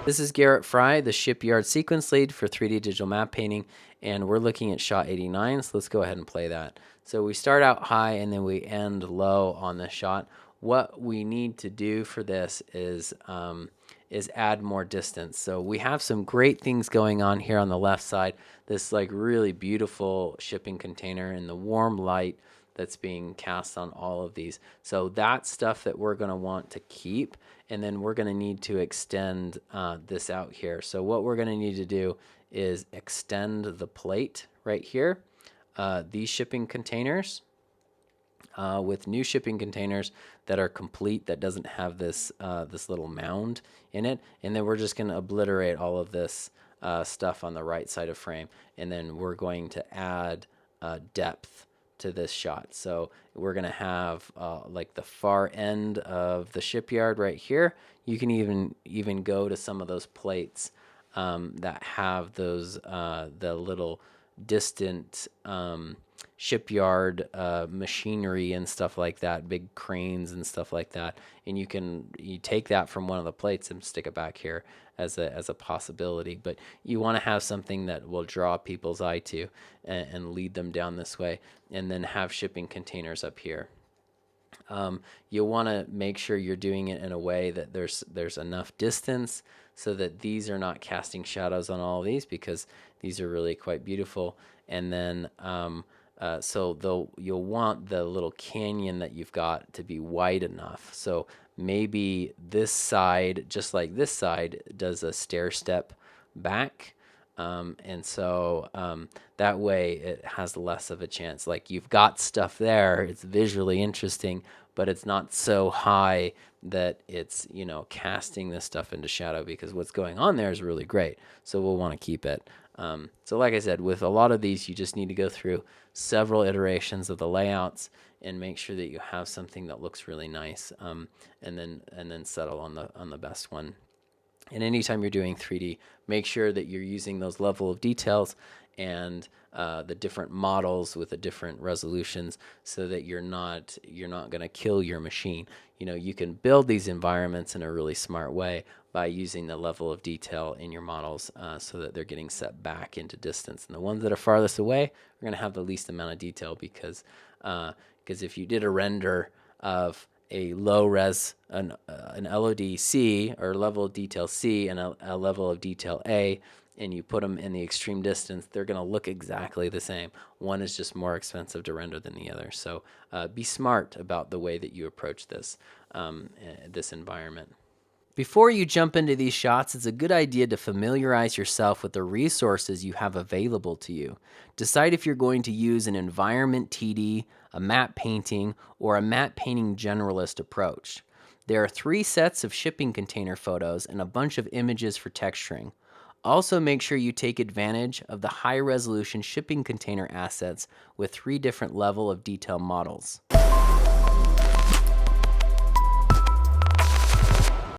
This is Garrett Fry, the Shipyard Sequence Lead for 3D Digital Map Painting, and we're looking at shot 89, so let's go ahead and play that. So we start out high and then we end low on the shot. What we need to do for this is add more distance. So we have some great things going on here on the left side. This like really beautiful shipping container and the warm light that's being cast on all of these. So that's stuff that we're going to want to keep, and then we're going to need to extend this out here. So what we're going to need to do is extend the plate right here. These shipping containers with new shipping containers that are complete, that doesn't have this this little mound in it, and then we're just going to obliterate all of this stuff on the right side of frame, and then we're going to add depth to this shot. So we're going to have like the far end of the shipyard right here. You can even go to some of those plates that have those the little distant shipyard machinery and stuff like that, big cranes and stuff like that, and you take that from one of the plates and stick it back here as a possibility. But you want to have something that will draw people's eye to and lead them down this way, and then have shipping containers up here. You'll want to make sure you're doing it in a way that there's enough distance so that these are not casting shadows on all of these, because these are really quite beautiful. And then so you'll want the little canyon that you've got to be wide enough. So maybe this side, just like this side, does a stair step back. And so that way it has less of a chance. Like you've got stuff there, it's visually interesting, but it's not so high that it's, casting this stuff into shadow, because what's going on there is really great. So we'll want to keep it. So like I said, with a lot of these, you just need to go through several iterations of the layouts and make sure that you have something that looks really nice, and then settle on the best one. And anytime you're doing 3D, make sure that you're using those level of details and the different models with the different resolutions, so that you're not going to kill your machine. You can build these environments in a really smart way by using the level of detail in your models, so that they're getting set back into distance. And the ones that are farthest away are going to have the least amount of detail, because if you did a render of a low res, an LOD C, or level of detail C, and a level of detail A, and you put them in the extreme distance, they're going to look exactly the same. One is just more expensive to render than the other. So be smart about the way that you approach this environment. Before you jump into these shots, it's a good idea to familiarize yourself with the resources you have available to you. Decide if you're going to use an environment TD, a map painting, or a map painting generalist approach. There are 3 sets of shipping container photos and a bunch of images for texturing. Also, make sure you take advantage of the high-resolution shipping container assets with 3 different level of detail models.